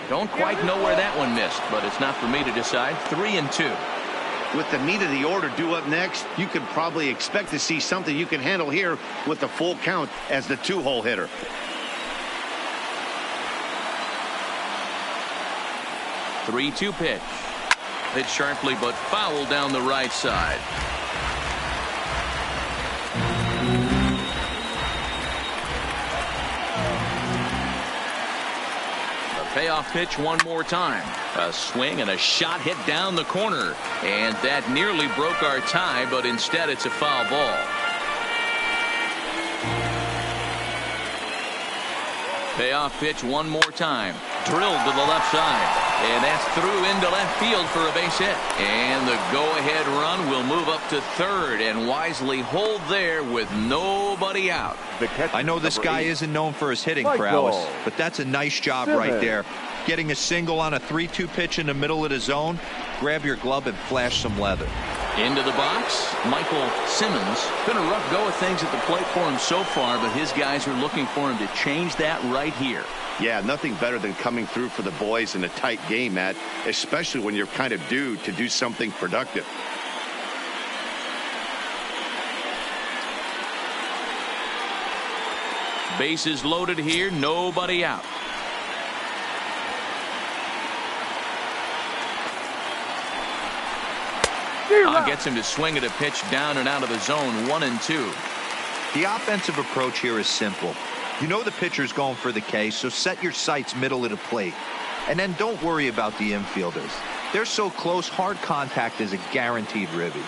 Don't quite know where that one missed, but it's not for me to decide. 3-2. With the meat of the order due up next, you could probably expect to see something you can handle here with the full count as the 2-hole hitter. Three-two pitch. Hit sharply, but foul down the right side. Payoff pitch one more time. A swing and a shot hit down the corner. And that nearly broke our tie, but instead it's a foul ball. Payoff pitch one more time. Drilled to the left side. And that's through into left field for a base hit. And the go-ahead run will move up to third and wisely hold there with nobody out. I know this guy isn't known for his hitting prowess, but that's a nice job right there. Getting a single on a 3-2 pitch in the middle of the zone. Grab your glove and flash some leather. Into the box, Michael Simmons. Been a rough go of things at the plate for him so far, but his guys are looking for him to change that right here. Yeah, nothing better than coming through for the boys in a tight game, Matt, especially when you're kind of due to do something productive. Bases loaded here, nobody out. Gets him to swing at a pitch down and out of the zone, 1-2. The offensive approach here is simple. You know the pitcher's going for the K, so set your sights middle of the plate. And then don't worry about the infielders. They're so close, hard contact is a guaranteed ribby.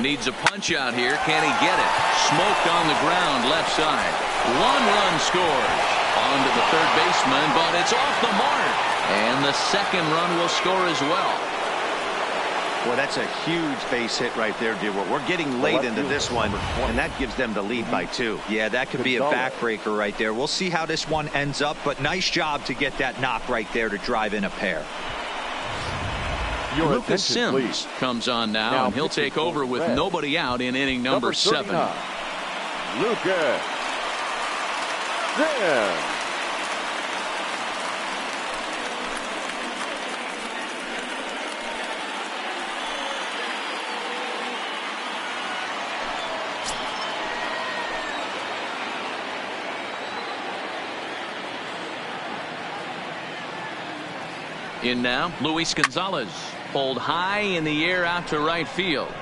Needs a punch out here. Can he get it? Smoked on the ground, left side. 1 run scores. On to the third baseman, but it's off the mark. And the second run will score as well. Well, that's a huge base hit right there, dear. We're getting late into this one, and that gives them the lead by 2. Yeah, that could be a backbreaker right there. We'll see how this one ends up, but nice job to get that knock right there to drive in a pair. Lucas Sims comes on now, and he'll take over with nobody out in inning number 7. Lucas Sims. In now, Luis Gonzalez. Pulled high in the air out to right field.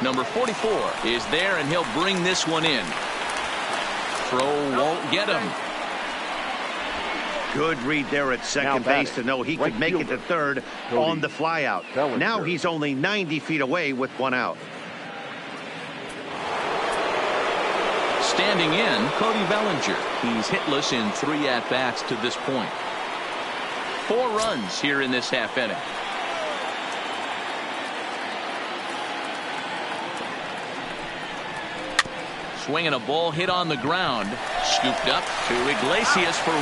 Number 44 is there, and he'll bring this one in. Throw won't get him. Good read there at second base to know he could make it to third on the flyout. Now he's only 90 feet away with 1 out. Standing in, Cody Bellinger. He's hitless in 3 at-bats to this point. 4 runs here in this half inning. Swinging a ball hit on the ground. Scooped up to Iglesias for 1.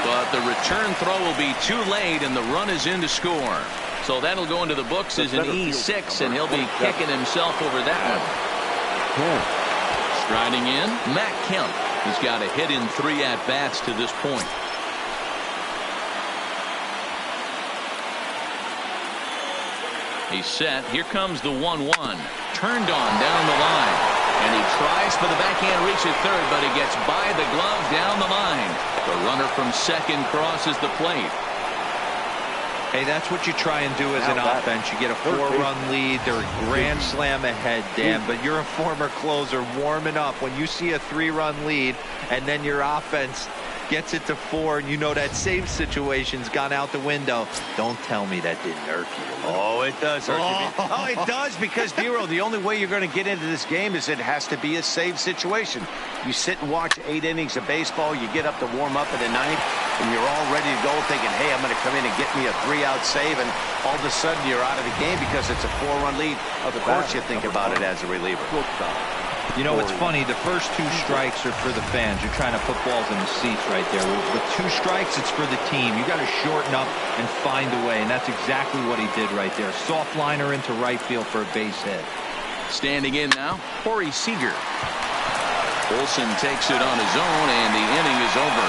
But the return throw will be too late, and the run is in to score. So that'll go into the books as an E6, and he'll be kicking himself over that one. Striding in, Matt Kemp. He's got a hit in 3 at-bats to this point. He's set. Here comes the 1-1. Turned on down the line. And he tries for the backhand reach at third, but he gets by the glove down the line. The runner from second crosses the plate. Hey, that's what you try and do as an offense. You get a 4-run lead. They're a grand slam ahead, Dan, but you're a former closer warming up. When you see a 3-run lead and then your offense gets it to 4, and you know that save situation's gone out the window, don't tell me that didn't irk you. Oh, it does irk you. Oh, it does, because, Dero, the only way you're going to get into this game is it has to be a save situation. You sit and watch 8 innings of baseball, you get up to warm up in the 9th, and you're all ready to go thinking, hey, I'm going to come in and get me a 3-out save, and all of a sudden you're out of the game because it's a 4-run lead. Of course you think about it as a reliever. You know, it's funny, the first 2 strikes are for the fans. You're trying to put balls in the seats right there. With 2 strikes, it's for the team. You got to shorten up and find a way, and that's exactly what he did right there. Soft liner into right field for a base hit. Standing in now, Corey Seager. Olsen takes it on his own, and the inning is over.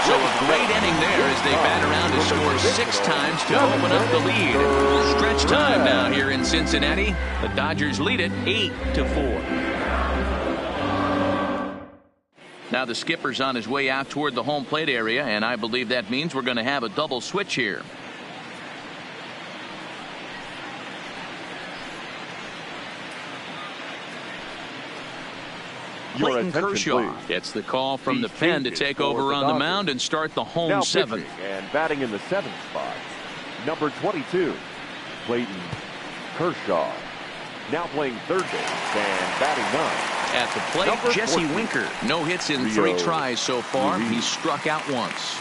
So a great inning there as they bat around to score 6 times to open up the lead. Stretch time now here in Cincinnati. The Dodgers lead it 8-4. Now the skipper's on his way out toward the home plate area, and I believe that means we're going to have a double switch here. Clayton Kershaw gets the call from the pen to take over on the mound and start the home 7th. And batting in the 7th spot, number 22, Clayton Kershaw. Now playing third base and batting 9. At the plate, Jesse Winker. No hits in 3 tries so far. He's struck out once.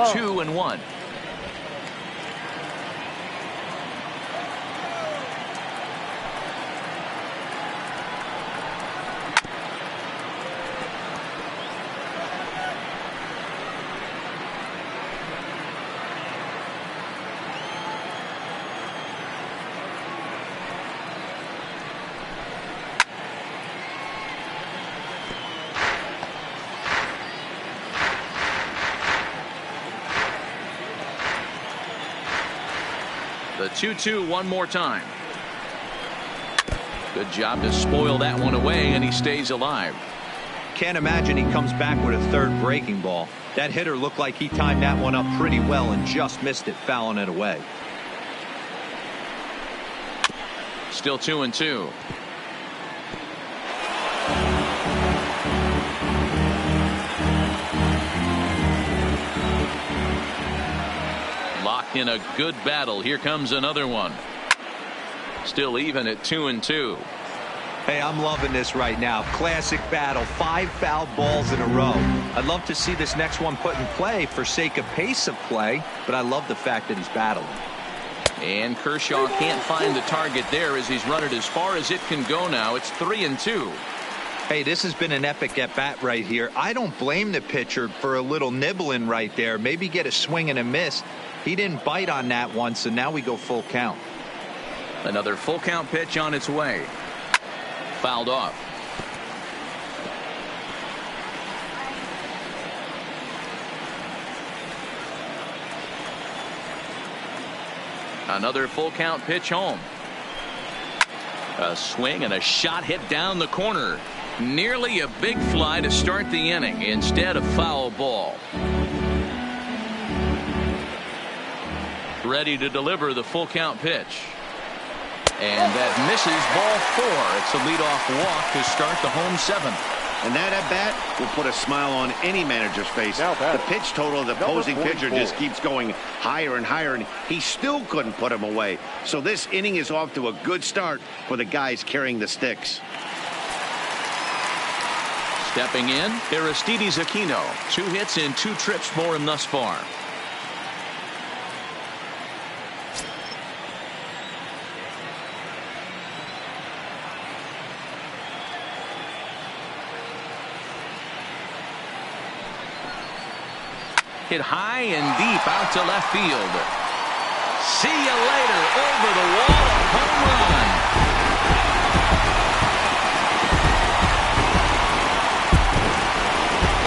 Oh. 2-1. The 2-2 one more time. Good job to spoil that one away, and he stays alive. Can't imagine he comes back with a third breaking ball. That hitter looked like he timed that one up pretty well and just missed it, fouling it away. Still 2-2. Locked in a good battle. Here comes another one. Still even at 2-2. Hey, I'm loving this right now. Classic battle. 5 foul balls in a row. I'd love to see this next one put in play for sake of pace of play, but I love the fact that he's battling. And Kershaw can't find the target there as he's run it as far as it can go now. It's 3-2. Hey, this has been an epic at-bat right here. I don't blame the pitcher for a little nibbling right there. Maybe get a swing and a miss. He didn't bite on that one, so now we go full count. Another full count pitch on its way. Fouled off. Another full count pitch home. A swing and a shot hit down the corner. Nearly a big fly to start the inning. Instead, a foul ball. Ready to deliver the full count pitch. And that misses ball 4. It's a leadoff walk to start the home 7th. And that at bat will put a smile on any manager's face. The pitch total of the opposing pitcher just keeps going higher and higher, and he still couldn't put him away. So this inning is off to a good start for the guys carrying the sticks. Stepping in, Aristides Aquino. 2 hits and 2 trips for him thus far. Hit high and deep out to left field. See you later. Over the wall. A home run.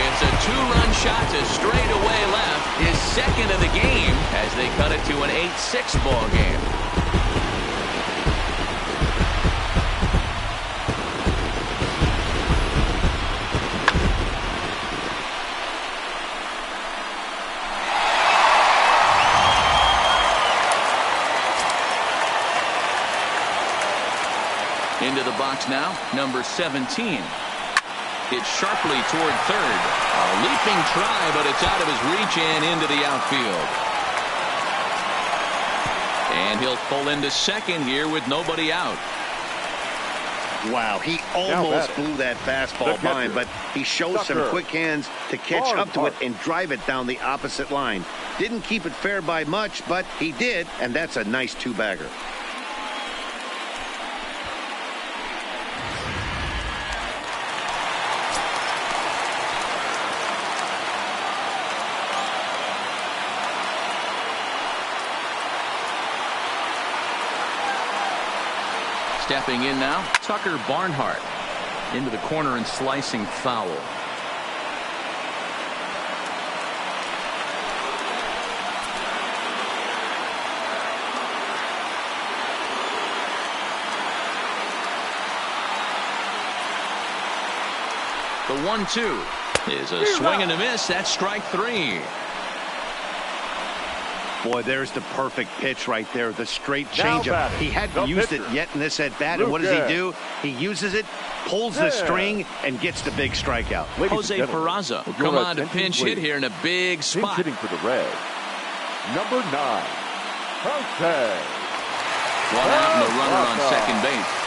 It's a 2-run shot to straightaway left. His second of the game as they cut it to an 8-6 ball game. Into the box now, number 17. Hits sharply toward third. A leaping try, but it's out of his reach and into the outfield. And he'll pull into second here with nobody out. Wow, he almost blew that fastball by him, but he shows some quick hands to catch up to it and drive it down the opposite line. Didn't keep it fair by much, but he did, and that's a nice 2-bagger. Stepping in now, Tucker Barnhart. Into the corner and slicing foul. The 1-2 is a swing and a miss. That's strike 3. Boy, there's the perfect pitch right there. The straight changeup. He hadn't used it yet in this at bat. And what does he do? He uses it, pulls the string, and gets the big strikeout. Jose Peraza will come on to pinch hit here in a big spot. Hitting for the Reds, number 9, Jose. One out and a runner on second base.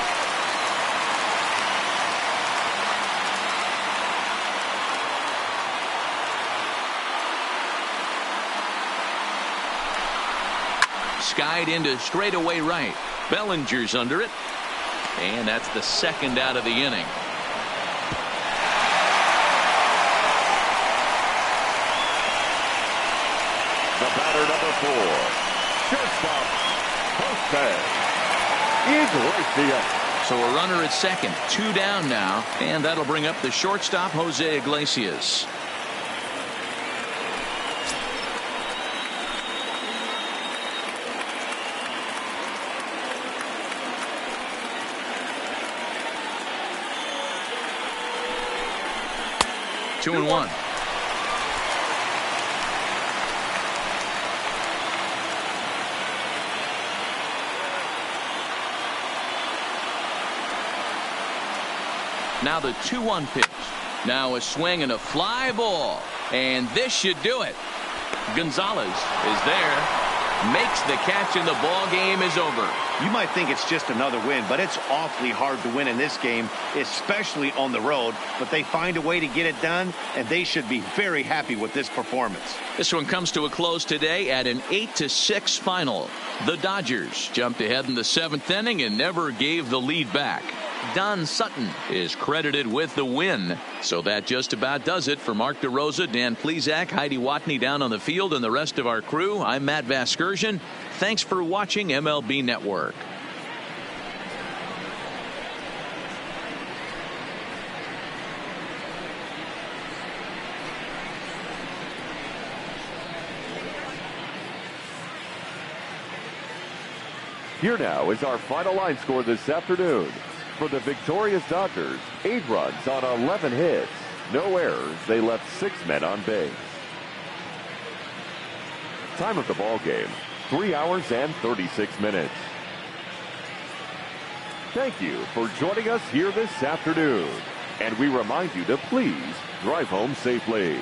Skied into straightaway right. Bellinger's under it. And that's the second out of the inning. The batter, number 4, shortstop, Jose Iglesias. So a runner at second. 2 down now. And that'll bring up the shortstop, Jose Iglesias. 2-1. Now the 2-1 pitch. Now a swing and a fly ball. And this should do it. Gonzalez is there. Makes the catch and the ball game is over. You might think it's just another win, but it's awfully hard to win in this game, especially on the road. But they find a way to get it done, and they should be very happy with this performance. This one comes to a close today at an 8-6 final. The Dodgers jumped ahead in the 7th inning and never gave the lead back. Don Sutton is credited with the win. So that just about does it for Mark DeRosa, Dan Plesac, Heidi Watney down on the field, and the rest of our crew. I'm Matt Vasgersian. Thanks for watching MLB Network. Here now is our final line score this afternoon. For the victorious Dodgers, 8 runs on 11 hits. No errors. They left 6 men on base. Time of the ball game, 3 hours and 36 minutes. Thank you for joining us here this afternoon. And we remind you to please drive home safely.